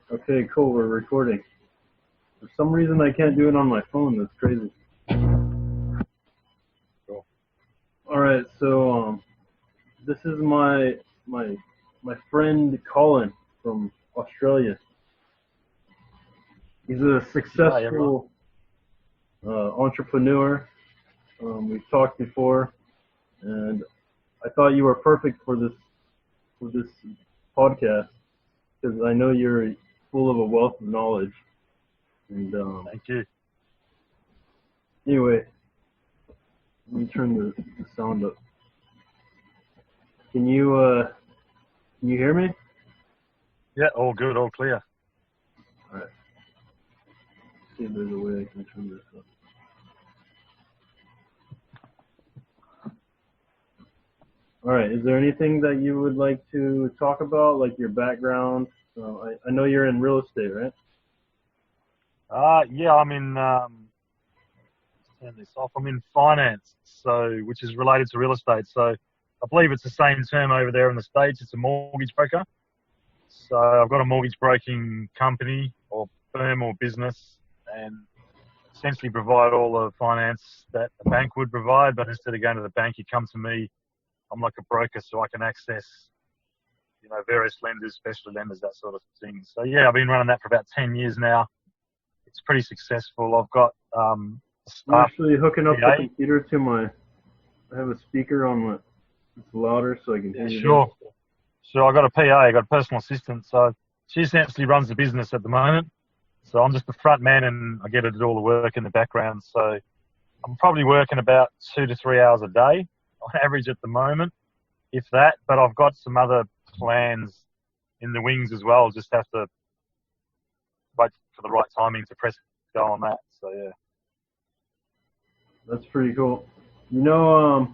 Okay, cool. We're recording. For some reason, I can't do it on my phone. That's crazy. Cool. All right, so this is my friend Colin from Australia. He's a Hi, everyone. successful entrepreneur. We've talked before, and I thought you were perfect for this podcast because I know you're full of a wealth of knowledge. And Thank you. anyway, let me turn the sound up. Can you hear me? Yeah, all good, all clear. All right. See if there's a way I can turn this up. All right. Is there anything that you would like to talk about, like your background? I know you're in real estate, right? Yeah, turn this off. I'm in finance, which is related to real estate. So I believe it's the same term over there in the States. It's a mortgage broker. So I've got a mortgage broking company or firm or business, and essentially provide all the finance that a bank would provide. But instead of going to the bank, you come to me. I'm like a broker, so I can access, various lenders, specialty lenders, that sort of thing. So yeah, I've been running that for about 10 years now. It's pretty successful. I've got a I'm staff actually hooking up the PA. computer to my. I have a speaker on my. It's louder, so I can hear Yeah, you. sure. So I got a PA, I got a personal assistant. So she essentially runs the business at the moment. So I'm just the front man, and I get her to do all the work in the background. So I'm probably working about 2 to 3 hours a day on average at the moment, if that. But I've got some other plans in the wings as well. Just have to wait for the right timing to press go on that. So yeah. That's pretty cool. You know,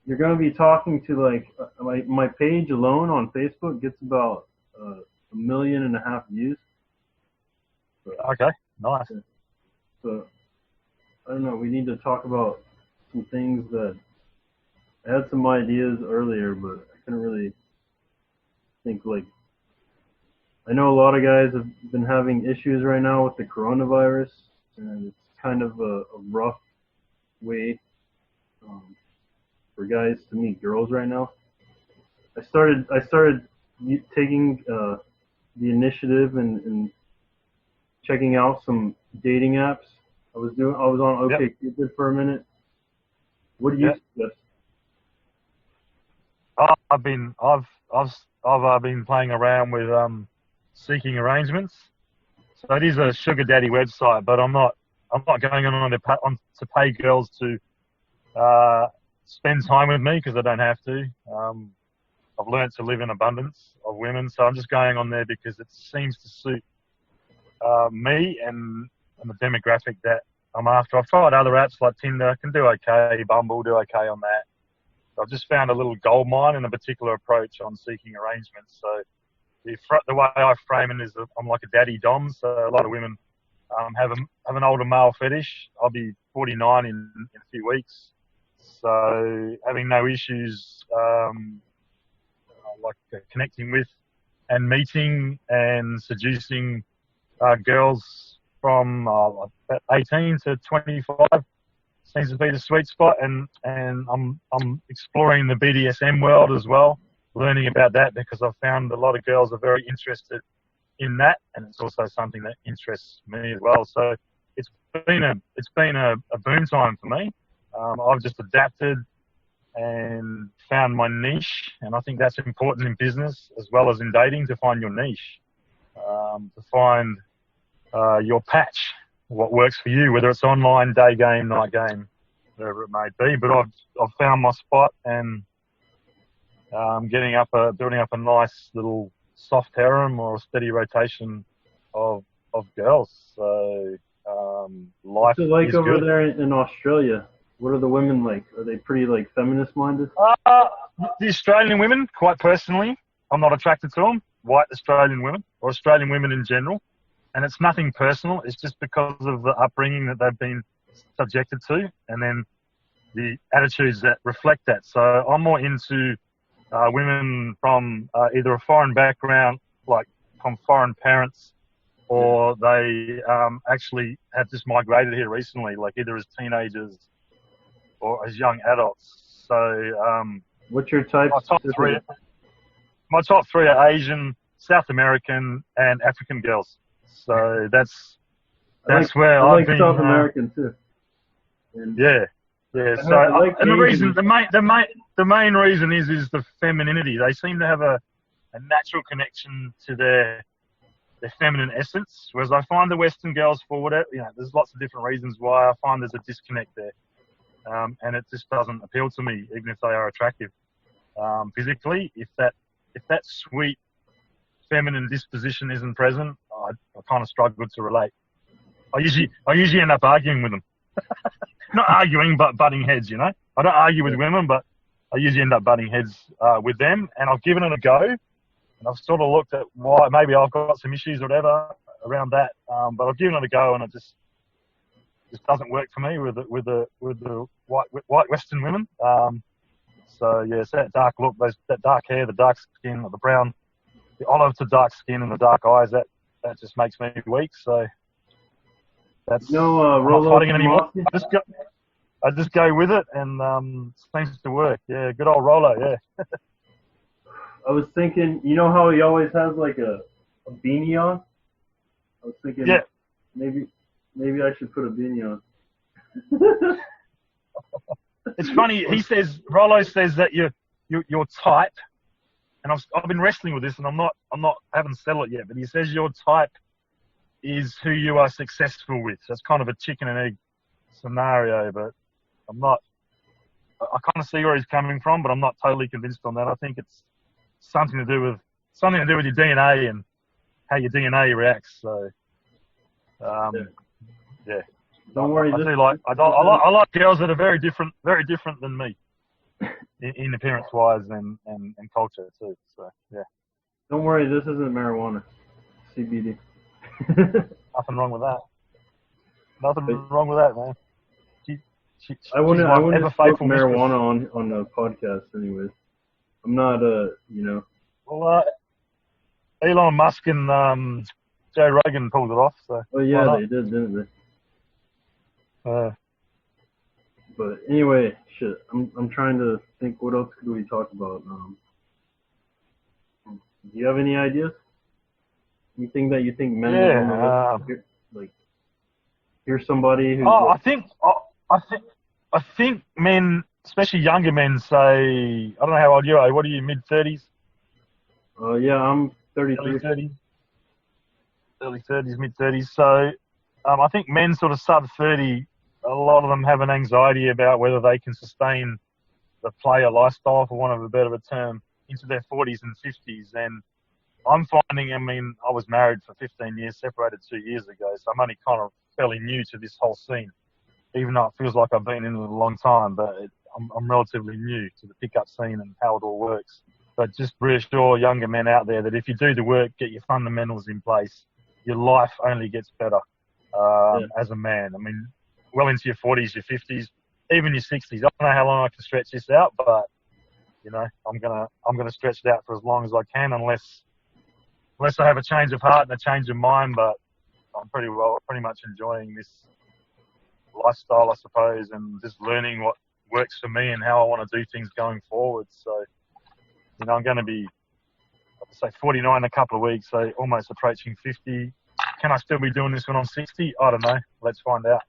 you're going to be talking to my page alone on Facebook gets about 1.5 million views. Okay, nice. So I don't know. We need to talk about some things that I had some ideas earlier, but I couldn't really think like. I know a lot of guys have been having issues right now with the coronavirus, and it's kind of a rough way for guys to meet girls right now. I started taking the initiative and checking out some dating apps. I was on Yep. OkCupid for a minute. What do you Yep. suggest? I've been playing around with seeking arrangements. So it is a sugar daddy website, but I'm not going on to pay girls to spend time with me because I don't have to. I've learned to live in abundance of women, so I'm just going on there because it seems to suit me and the demographic that I'm after. I've tried other apps like Tinder, can do okay, Bumble, do okay on that. I've just found a little gold mine in a particular approach on seeking arrangements. So the way I frame it is that I'm like a daddy dom. So a lot of women have an older male fetish. I'll be 49 in a few weeks. So having no issues, connecting with and meeting and seducing girls from about 18 to 25 seems to be the sweet spot, and I'm exploring the BDSM world as well, learning about that because I've found a lot of girls are very interested in that, and it's also something that interests me as well. So it's been a boom time for me. I've just adapted and found my niche, and I think that's important in business as well as in dating, to find your niche, to find your patch, what works for you, whether it's online, day game, night game, whatever it may be. But I've found my spot, and building up a nice little soft harem or a steady rotation of girls. So life What's it like is over good. there in Australia? What are the women like? Are they pretty like feminist minded? The Australian women, quite personally, I'm not attracted to them. White Australian women or Australian women in general. And it's nothing personal. It's just because of the upbringing that they've been subjected to, and then the attitudes that reflect that. So I'm more into women from either a foreign background, like from foreign parents, or they actually have just migrated here recently, like either as teenagers or as young adults. So What's your type? my top three, my top three are Asian, South American, and African girls. So that's where I I've like been. South American too. And Yeah. So I like and the Asian. reason, the main reason is the femininity. They seem to have a natural connection to their feminine essence, whereas I find the Western girls, for whatever, there's lots of different reasons why I find there's a disconnect there, and it just doesn't appeal to me, even if they are attractive physically. If that sweet feminine disposition isn't present, I kind of struggle to relate. I usually end up arguing with them. Not arguing, but butting heads. I don't argue with women, but I usually end up butting heads with them. And I've given it a go, and I've sort of looked at why. Maybe I've got some issues or whatever around that. But I've given it a go, and it just doesn't work for me with the white Western women. So yeah, it's that dark look, that dark hair, the dark skin, the brown, the olive to dark skin, and the dark eyes. That just makes me weak. So. That's I'm not fighting it anymore. I just go with it, and seems to work. Yeah, good old Rolo. Yeah. I was thinking, how he always has like a beanie on. I was thinking, maybe I should put a beanie on. It's funny. Rolo says that your type, and I've been wrestling with this, and I haven't settled it yet. But he says your type is who you are successful with. So it's kind of a chicken and egg scenario, but I'm not. I kind of see where he's coming from, but I'm not totally convinced on that. I think it's something to do with your DNA and how your DNA reacts. So, yeah. Don't worry. I like girls that are very different than me in appearance wise and culture too. So yeah. Don't worry. This isn't marijuana. CBD. Nothing wrong with that. Nothing wrong with that, man. I wouldn't smoke marijuana on a podcast, anyways. I'm not Well, Elon Musk and Joe Rogan pulled it off. So. Oh yeah, they did, didn't they? But anyway, shit. I'm trying to think. What else could we talk about? Do you have any ideas? Anything that you think men hear somebody who? Oh, I think men, especially younger men, say, I don't know how old you are. What are you, mid-30s? Yeah, I'm 33. Early 30s, mid-30s. So I think men sort of sub-30, a lot of them have an anxiety about whether they can sustain the player lifestyle, for want of a better term, into their 40s and 50s. And I'm finding, I was married for 15 years, separated 2 years ago, so I'm only kind of fairly new to this whole scene, even though it feels like I've been in it a long time, but I'm relatively new to the pickup scene and how it all works. But just reassure younger men out there that if you do the work, get your fundamentals in place, your life only gets better as a man. Well into your 40s, your 50s, even your 60s. I don't know how long I can stretch this out, but I'm gonna stretch it out for as long as I can, unless I have a change of heart and a change of mind. But I'm pretty much enjoying this lifestyle, I suppose, and just learning what works for me and how I want to do things going forward. So, I'm going to be, say, 49 in a couple of weeks, so almost approaching 50. Can I still be doing this when I'm 60? I don't know. Let's find out.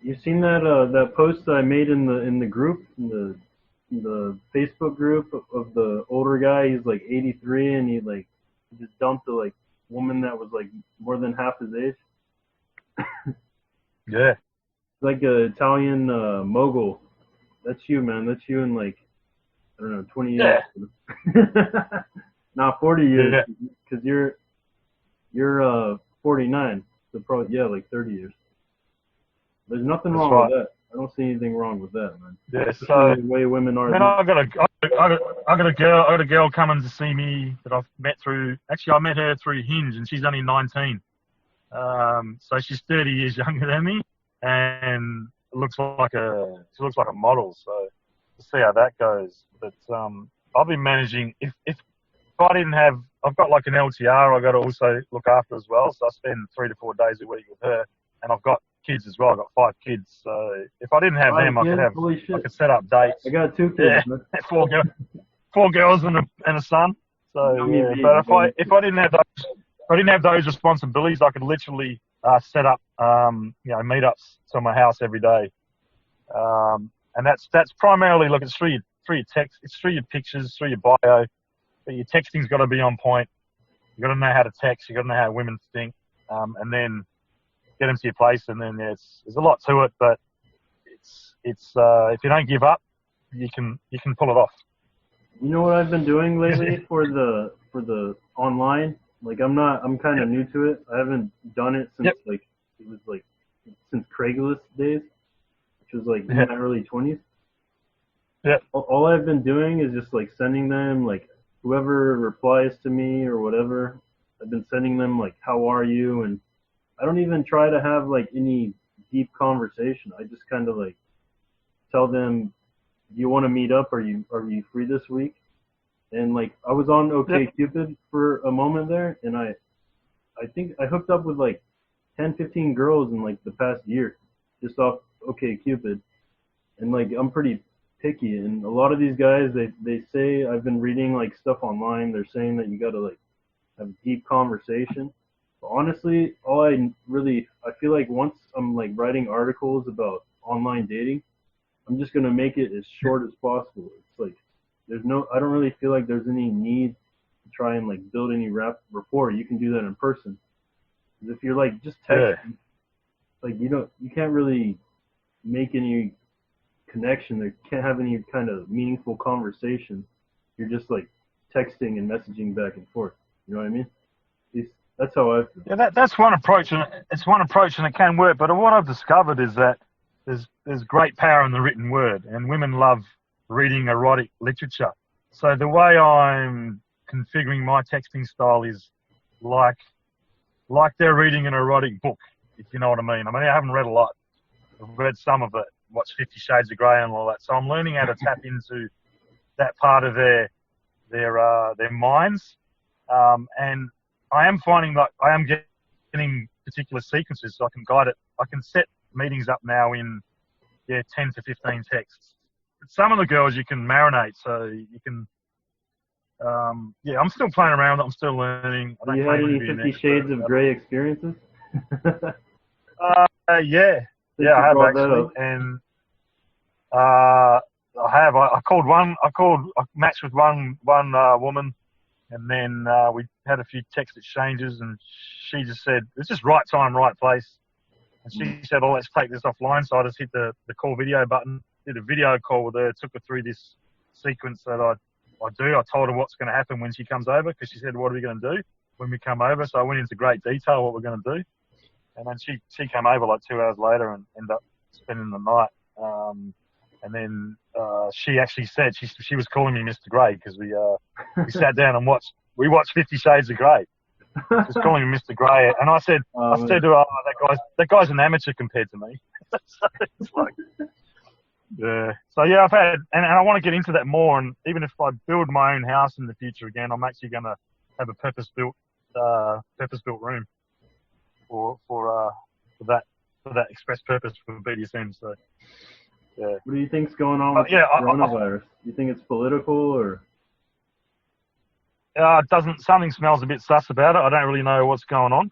You seen that post that I made in the group, in the Facebook group of the older guy? He's like 83, and he just dumped a woman that was more than half his age. Yeah. Like an Italian mogul. That's you, man. That's you in I don't know, 20 years. Yeah. Not 40 years, because you're 49. So probably 30 years. There's nothing wrong with that. I don't see anything wrong with that, man. Yeah. So the way women are. Man, I got a girl coming to see me that I've met through. Actually, I met her through Hinge, and she's only 19. So she's 30 years younger than me, and she looks like a model. So we'll see how that goes. But I've been managing. If I didn't have I've got like an LTR I got to also look after as well. So I spend 3 to 4 days a week with her, and I've got kids as well. I've got 5 kids. So if I didn't have them, Kids? Holy I shit! could set up dates. I got 2 kids. Yeah, Man. 4 girls and a son. So yeah, but if I didn't have those responsibilities, I could literally set up meetups to my house every day. And that's primarily, look, it's through your text, it's through your pictures, through your bio. But your texting's got to be on point. You got to know how to text. You got to know how women think, and then get them to your place. And then there's a lot to it, but it's if you don't give up, you can pull it off. You know what I've been doing lately for the online? Like I'm kind of new to it. I haven't done it since since Craigslist days, which was like in my early 20s. Yeah. All I've been doing is just like sending them like whoever replies to me or whatever. I've been sending them like how are you, and I don't even try to have like any deep conversation. I just kind of like tell them, do you want to meet up? Are you free this week? And like I was on OkCupid for a moment there, and I think I hooked up with like 10, 15 girls in like the past year, just off OkCupid. And like I'm pretty picky, and a lot of these guys they say, I've been reading like stuff online. They're saying that you got to like have a deep conversation. But honestly, I feel like once I'm like writing articles about online dating, I'm just gonna make it as short as possible. It's like I don't really feel like there's any need to try and like build any rapport. You can do that in person. Because if you're like just texting, like you can't really make any connection. There can't have any kind of meaningful conversation. You're just like texting and messaging back and forth. You know what I mean? That's how I feel. Yeah, that's one approach, and it's one approach, and it can work. But what I've discovered is that there's great power in the written word, and women love reading erotic literature. So the way I'm configuring my texting style is like they're reading an erotic book, if you know what I mean. I mean, I haven't read a lot. I've read some of it, watched 50 Shades of Grey and all that. So I'm learning how to tap into that part of their minds, and I am finding that I am getting particular sequences, so I can guide it. I can set meetings up now in 10 to 15 texts. But some of the girls you can marinate, so you can. I'm still playing around with it. I'm still learning. Have you had any 50 Shades of Grey experiences? Yeah, I have actually, and I have. I matched with one woman, and then we had a few text exchanges, and she just said, it's just right time, right place. And she said, oh, let's take this offline. So I just hit the call video button, did a video call with her, took her through this sequence that I do. I told her what's going to happen when she comes over, because she said, what are we going to do when we come over? So I went into great detail what we're going to do. And then she came over like 2 hours later and ended up spending the night. And then she actually said she was calling me Mr. Grey, because we sat down and watched 50 Shades of Grey. Just calling me Mr. Grey, and I said to her, that guy's an amateur compared to me. So it's like, yeah. So yeah, I've had, and I want to get into that more. And even if I build my own house in the future again, I'm actually going to have a purpose-built room for that express purpose for BDSM. So. Yeah. What do you think's going on with coronavirus? Do you think it's political or? Something smells a bit sus about it. I don't really know what's going on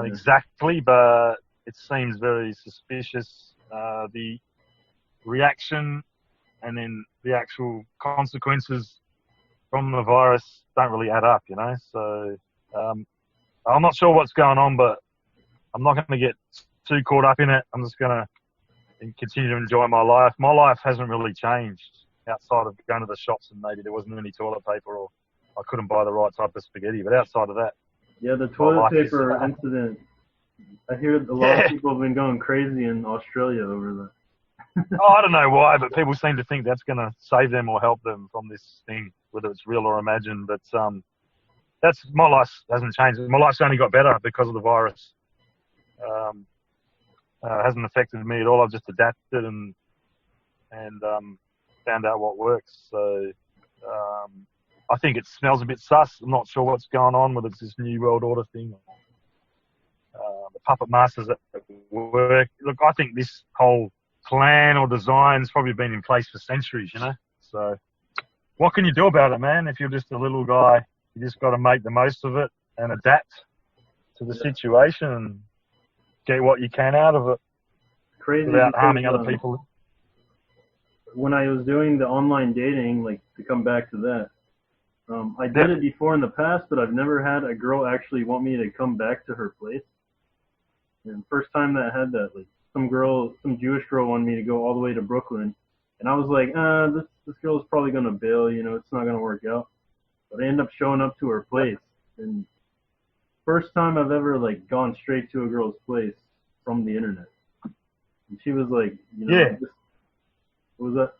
exactly, but it seems very suspicious. The reaction and then the actual consequences from the virus don't really add up, you know. So I'm not sure what's going on, but I'm not going to get too caught up in it. I'm just going to continue to enjoy my life. My life hasn't really changed outside of going to the shops and maybe there wasn't any toilet paper or I couldn't buy the right type of spaghetti. But outside of that, yeah, the toilet paper incident. I hear a lot of people have been going crazy in Australia over that. I don't know why, but people seem to think that's going to save them or help them from this thing, whether it's real or imagined. But that's my life hasn't changed. My life's only got better because of the virus. It hasn't affected me at all. I've just adapted and found out what works. So I think it smells a bit sus. I'm not sure what's going on, whether it's this New World Order thing or the puppet masters at work. Look, I think this whole plan or design's probably been in place for centuries, you know? So what can you do about it, man? If you're just a little guy, you just got to make the most of it and adapt to the situation and get what you can out of it Crazy without because, harming other people. when I was doing the online dating, like to come back to that, I did it before in the past, but I've never had a girl actually want me to come back to her place. And first time that I had that, like some Jewish girl wanted me to go all the way to Brooklyn, and I was like, this girl's probably gonna bail, you know, it's not gonna work out. But I ended up showing up to her place, and first time I've ever like gone straight to a girl's place from the internet. And she was like, you know, what was that?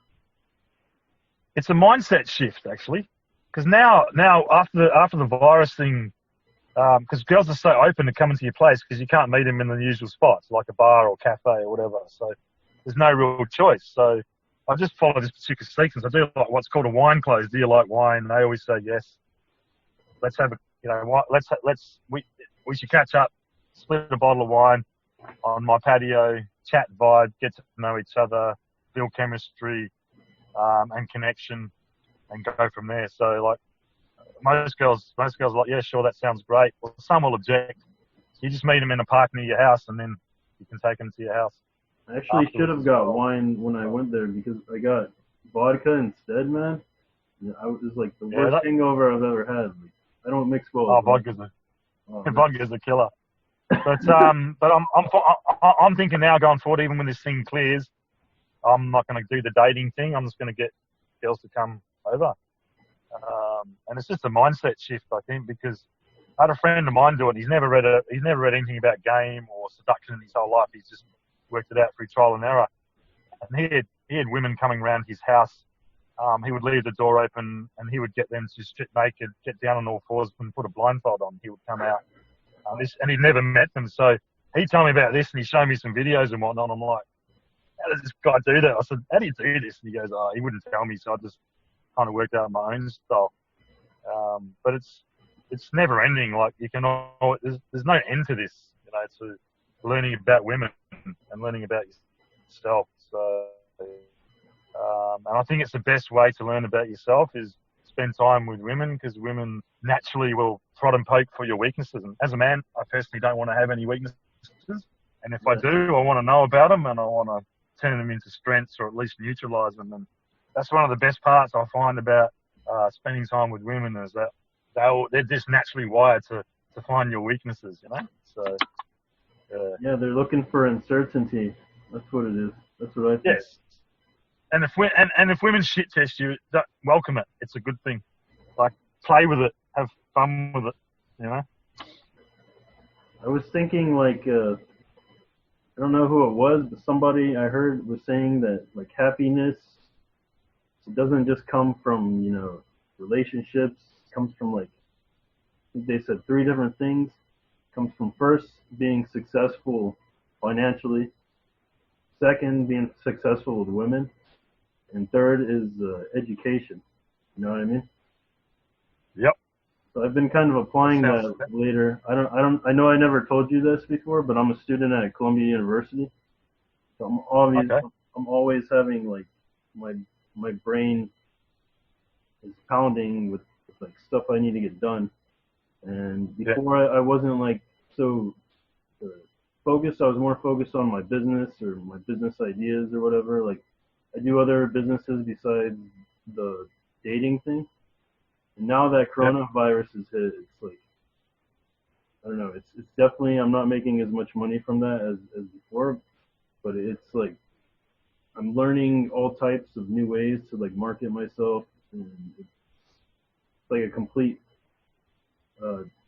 It's a mindset shift, actually, because now after the virus thing, because girls are so open to coming to your place because you can't meet them in the usual spots like a bar or cafe or whatever. So there's no real choice. So I just follow this particular sequence. I do like what's called a wine close. Do you like wine? And they always say yes. Let's have a, you know, we should catch up, split a bottle of wine on my patio, chat, vibe, get to know each other, build chemistry and connection, and go from there. So like most girls are like, yeah, sure, that sounds great. Well, some will object. You just meet them in a park near your house, and then you can take them to your house. I actually should have got wine when I went there because I got vodka instead, man. It was like the worst hangover I've ever had. Like, I don't mix well. Oh, vodka's a killer. But I'm thinking now going forward, even when this thing clears, I'm not going to do the dating thing. I'm just going to get girls to come over. And it's just a mindset shift, I think, because I had a friend of mine do it. He's never read anything about game or seduction in his whole life. He's just worked it out through trial and error. And he had women coming around his house. He would leave the door open and he would get them to strip naked, get down on all fours and put a blindfold on. He would come out. And he'd never met them. So he told me about this and he showed me some videos and whatnot. I'm like, how does this guy do that? I said, how do you do this? And he goes, he wouldn't tell me. So I just kind of worked out my own style. But it's never ending. Like you can always, there's no end to this, you know, to learning about women and learning about yourself. So, and I think it's the best way to learn about yourself is spend time with women, because women naturally will prod and poke for your weaknesses. And as a man, I personally don't want to have any weaknesses. And if I do, I want to know about them and I want to turn them into strengths or at least neutralize them. And that's one of the best parts I find about spending time with women is that they're just naturally wired to find your weaknesses, you know? So, yeah, they're looking for uncertainty. That's what it is. That's what I think. Yes. And if women shit test you, welcome it. It's a good thing. Like, play with it. Have fun with it, you know? I was thinking, like, I don't know who it was, but somebody I heard was saying that, like, happiness, it doesn't just come from, you know, relationships. It comes from, like, I think they said 3 different things. It comes from first, being successful financially. Second, being successful with women. And third is education. You know what I mean? Yep. So I've been kind of applying that later. I know I never told you this before, but I'm a student at Columbia University. So I'm always having, like, my brain is pounding with like stuff I need to get done. And before I wasn't like so focused. I was more focused on my business or my business ideas or whatever. Like, I do other businesses besides the dating thing. And now that coronavirus is hit, it's like, I don't know, it's definitely, I'm not making as much money from that as before, but it's like, I'm learning all types of new ways to like market myself, and it's like a complete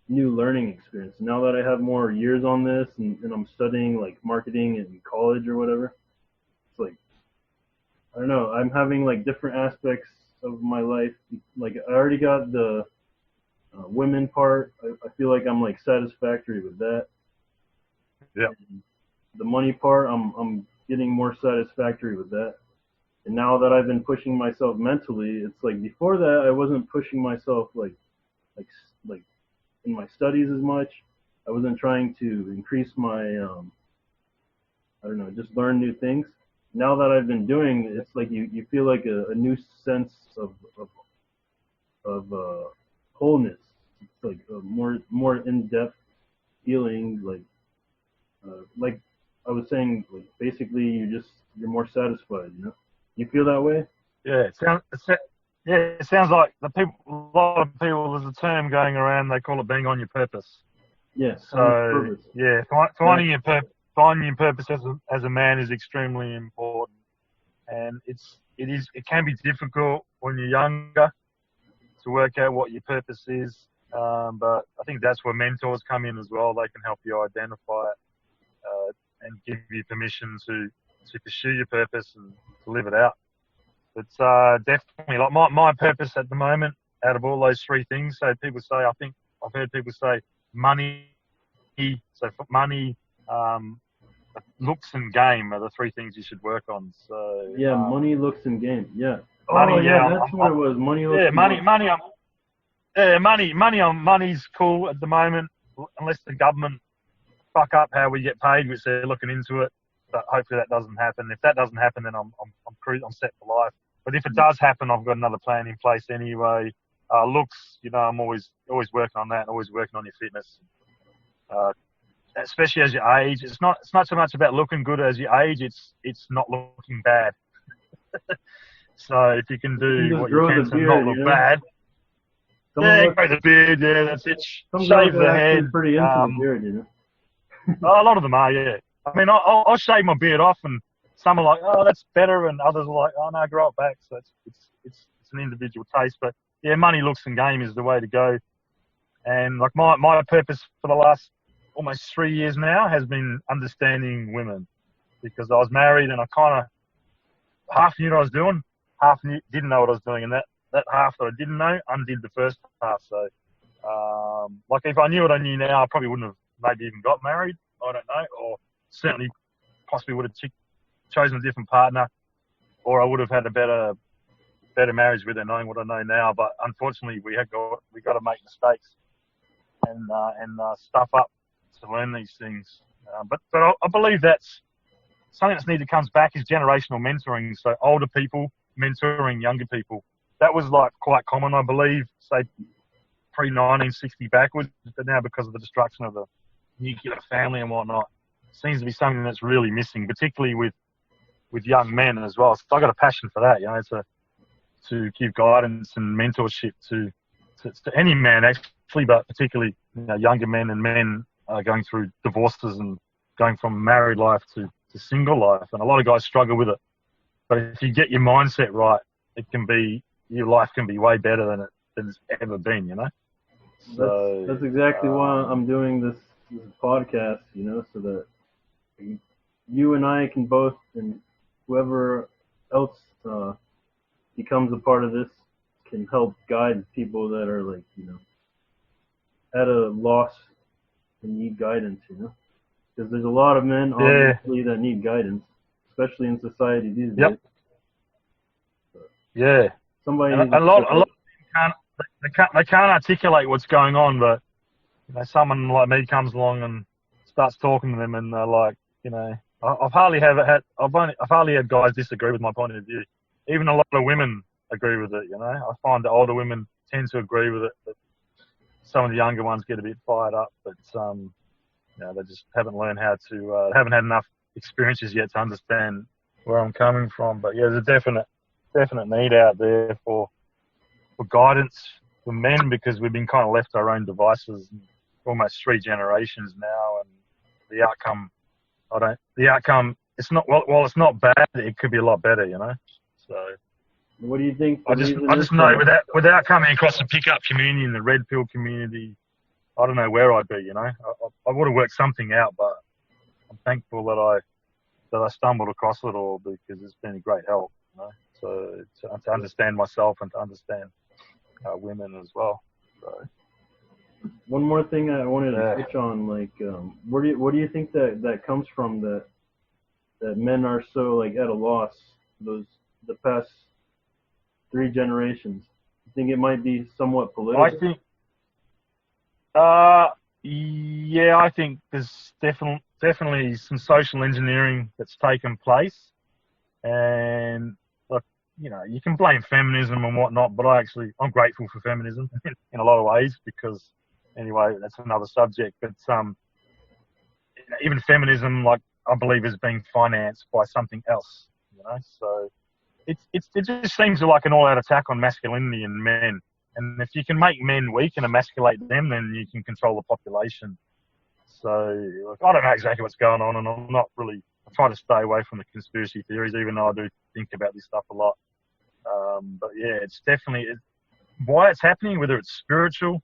new learning experience. Now that I have more years on this and I'm studying like marketing in college or whatever, it's like, I don't know, I'm having like different aspects of my life. Like, I already got the women part. I feel like I'm like satisfactory with that. Yeah. And the money part, I'm getting more satisfactory with that. And now that I've been pushing myself mentally, it's like before that I wasn't pushing myself like like in my studies as much. I wasn't trying to increase my I don't know, just learn new things. Now that I've been doing, it's like you feel like a new sense of wholeness. It's like a more in depth feeling, like I was saying, like basically you're more satisfied. You know, you feel that way. Yeah, it sounds like a lot of people. There's a term going around. They call it being on your purpose. Yeah, finding So purpose. yeah, finding your purpose as a man is extremely important, and it can be difficult when you're younger to work out what your purpose is. But I think that's where mentors come in as well. They can help you identify it and give you permission to pursue your purpose and to live it out. It's definitely like my purpose at the moment. Out of all those three things, so people say, I think I've heard people say money. So for money, looks, and game are the three things you should work on. So Yeah, money, looks, and game. Yeah. Oh money, yeah, yeah, that's what it was. Money, looks, yeah, and game. money's cool at the moment, unless the government fuck up how we get paid, which they're looking into it. But hopefully that doesn't happen. If that doesn't happen, then I'm set for life. But if it does happen, I've got another plan in place anyway. Looks, I'm always working on that, always working on your fitness. Especially as you age, it's not so much about looking good as you age. It's not looking bad. So if you can do what you can to not look bad, grow the beard. Yeah, that's it. Shave the head. Pretty into the beard, you know. A lot of them are, yeah. I mean, I'll shave my beard off, and some are like, oh, that's better, and others are like, oh no, grow it back. So it's an individual taste, but yeah, money, looks, and game is the way to go. And like my purpose for the last almost 3 years now has been understanding women, because I was married and I kind of half knew what I was doing, didn't know what I was doing, and that half that I didn't know undid the first half. So, like if I knew what I knew now, I probably wouldn't have maybe even got married. I don't know, or certainly possibly would have chosen a different partner, or I would have had a better marriage with her knowing what I know now. But unfortunately, we got to make mistakes and stuff up to learn these things. But I believe that's something that's needed. Comes back is generational mentoring. So older people mentoring younger people. That was like quite common, I believe, say pre-1960 backwards. But now, because of the destruction of the nuclear family and whatnot, seems to be something that's really missing, particularly with young men as well. So I got a passion for that, to give guidance and mentorship to any man actually, but particularly younger men and men going through divorces and going from married life to single life. And a lot of guys struggle with it. But if you get your mindset right, your life can be way better than it's ever been, So that's exactly why I'm doing this podcast, so that you and I can both, and whoever else becomes a part of this, can help guide people that are at a loss and need guidance, because there's a lot of men obviously that need guidance, especially in society these days. Yeah. Somebody a lot of them can't articulate what's going on, but someone like me comes along and starts talking to them, and they're like, I've hardly had guys disagree with my point of view. Even a lot of women agree with it. I find the older women tend to agree with it, but some of the younger ones get a bit fired up. But they just haven't learned how to, haven't had enough experiences yet to understand where I'm coming from. But yeah, there's a definite need out there for guidance for men, because we've been kind of left to our own devices almost 3 generations now, and the outcome, it's not, while it's not bad, it could be a lot better, So what do you think? I just know without coming across the pickup community and the red pill community, I don't know where I'd be, I would have worked something out, but I'm thankful that I stumbled across it all, because it's been a great help, So to understand myself and to understand women as well. So. One more thing I wanted to touch on, what do you think that comes from, that men are so at a loss, those the past 3 generations? You think it might be somewhat I political? think, yeah, I think there's definitely some social engineering that's taken place, and look, you can blame feminism and whatnot, but I'm grateful for feminism in a lot of ways because, anyway, that's another subject. But even feminism, like I believe, is being financed by something else. So it just seems like an all-out attack on masculinity and men. And if you can make men weak and emasculate them, then you can control the population. So look, I don't know exactly what's going on, and I try to stay away from the conspiracy theories, even though I do think about this stuff a lot. But yeah, it's definitely why it's happening, whether it's spiritual,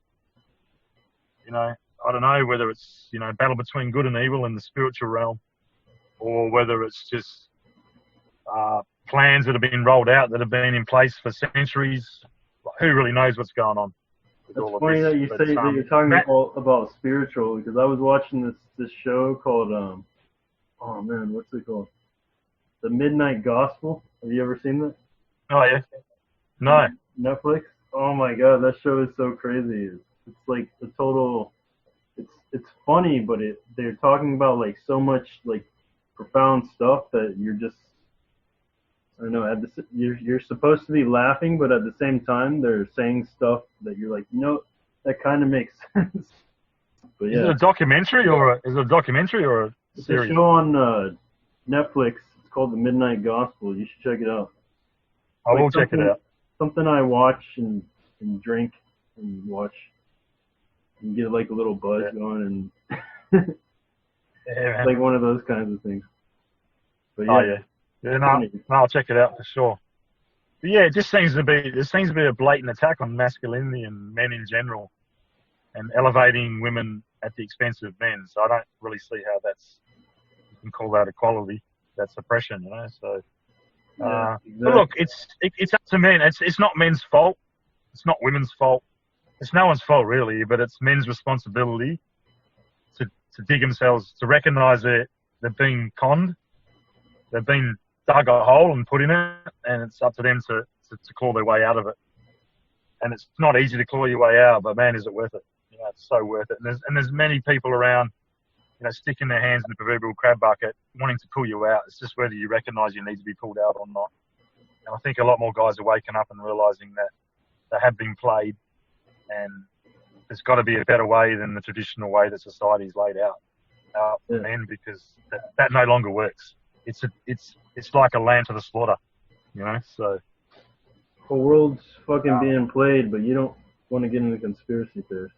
I don't know whether it's, battle between good and evil in the spiritual realm, or whether it's just plans that have been rolled out that have been in place for centuries. Who really knows what's going on with It's all of funny this? that you say that you're talking about spiritual, because I was watching this show called oh man, what's it called? The Midnight Gospel. Have you ever seen that? Oh yeah, no. Netflix. Oh my god, that show is so crazy. It's like the total. It's funny, but they're talking about like so much like profound stuff that you're just, I don't know. You're supposed to be laughing, but at the same time, they're saying stuff that you're like, that kind of makes sense. But yeah, Is it a documentary or a it's series? a show on Netflix. It's called The Midnight Gospel. You should check it out. I will check it out. Something I watch and drink and watch and get like a little buzz going, and Yeah, like one of those kinds of things. But yeah. Oh yeah. Yeah, no, I'll check it out for sure. But yeah, there seems to be a blatant attack on masculinity and men in general, and elevating women at the expense of men. So I don't really see how you can call that equality. That's oppression, So, Yeah, exactly. But look, it's up to men. It's not men's fault. It's not women's fault. It's no one's fault really, but it's men's responsibility to dig themselves, to recognise they're being conned, they've been dug a hole and put in it, and it's up to them to claw their way out of it. And it's not easy to claw your way out, but man, is it worth it? It's so worth it. And there's many people around, sticking their hands in the proverbial crab bucket, wanting to pull you out. It's just whether you recognise you need to be pulled out or not. And I think a lot more guys are waking up and realising that they have been played, and there's got to be a better way than the traditional way that society's laid out for men, because that no longer works. It's like a lamb to the slaughter, So The world's fucking being played, but you don't want to get into conspiracy theories.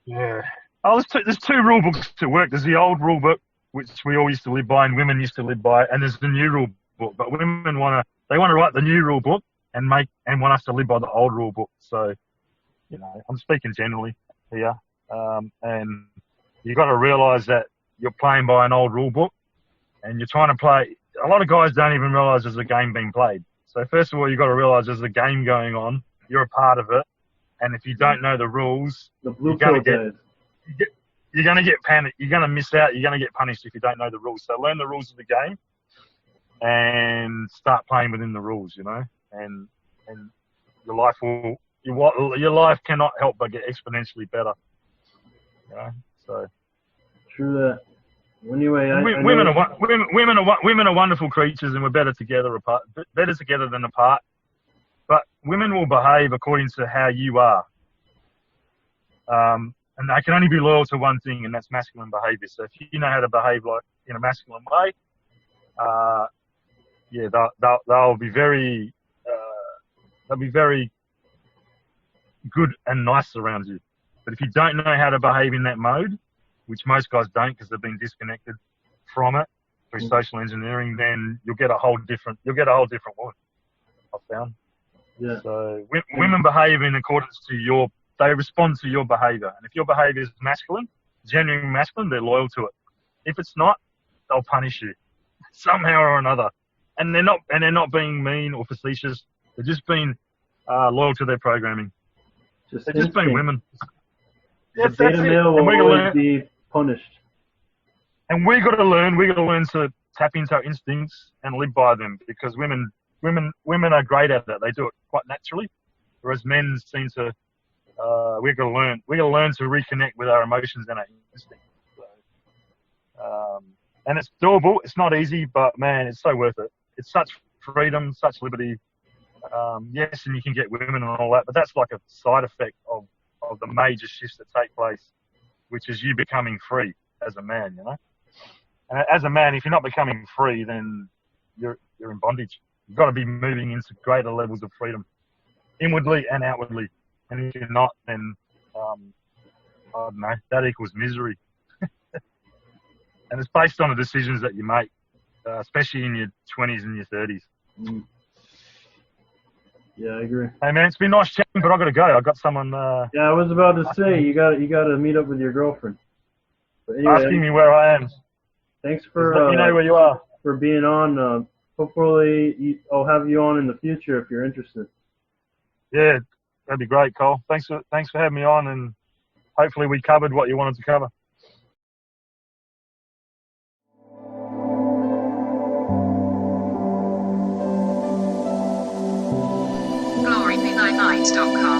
Yeah. Oh, there's two rule books at work. There's the old rule book, which we all used to live by and women used to live by, and there's the new rule book. But women want to write the new rule book and want us to live by the old rule book. So, I'm speaking generally here, and you got to realise that you're playing by an old rule book, and you're trying to play. A lot of guys don't even realise there's a game being played. So first of all, you've got to realise there's a game going on. You're a part of it, and if you don't know the rules, you're going to get panicked. You're going to miss out. You're going to get punished if you don't know the rules. So learn the rules of the game, and start playing within the rules. And your life cannot help but get exponentially better. So. True that. Anyway, women are wonderful creatures, and we're better together than apart. But women will behave according to how you are, and they can only be loyal to one thing, and that's masculine behaviour. So if you know how to behave like in a masculine way, they'll be very good and nice around you. But if you don't know how to behave in that mode, which most guys don't because they've been disconnected from it through social engineering, then you'll get a whole different woman, I've found. Yeah. So women behave in accordance to they respond to your behaviour. And if your behaviour is masculine, genuine masculine, they're loyal to it. If it's not, they'll punish you somehow or another. And they're not being mean or facetious. They're just being loyal to their programming. They're just being women. The beta male will always be punished. And we got to learn to tap into our instincts and live by them, because women are great at it. They do it quite naturally, whereas men seem to we've got to learn to reconnect with our emotions and our instincts. So, and it's doable. It's not easy, but man, it's so worth it. It's such freedom, such liberty. Yes, and you can get women and all that, but that's like a side effect of the major shifts that take place, which is you becoming free as a man, you know. And as a man, if you're not becoming free, then you're in bondage. You've got to be moving into greater levels of freedom, inwardly and outwardly. And if you're not, then I don't know, that equals misery. And it's based on the decisions that you make, especially in your 20s and your 30s. Mm. Yeah, I agree. Hey man, it's been nice chatting, but I've got to go. I've got someone. Yeah, I was about to say you got to meet up with your girlfriend. But anyway, asking me where I am. Thanks for let me know where you are. For being on. Hopefully, I'll have you on in the future if you're interested. Yeah, that'd be great, Cole. Thanks for having me on, and hopefully we covered what you wanted to cover. glorybelightnight.com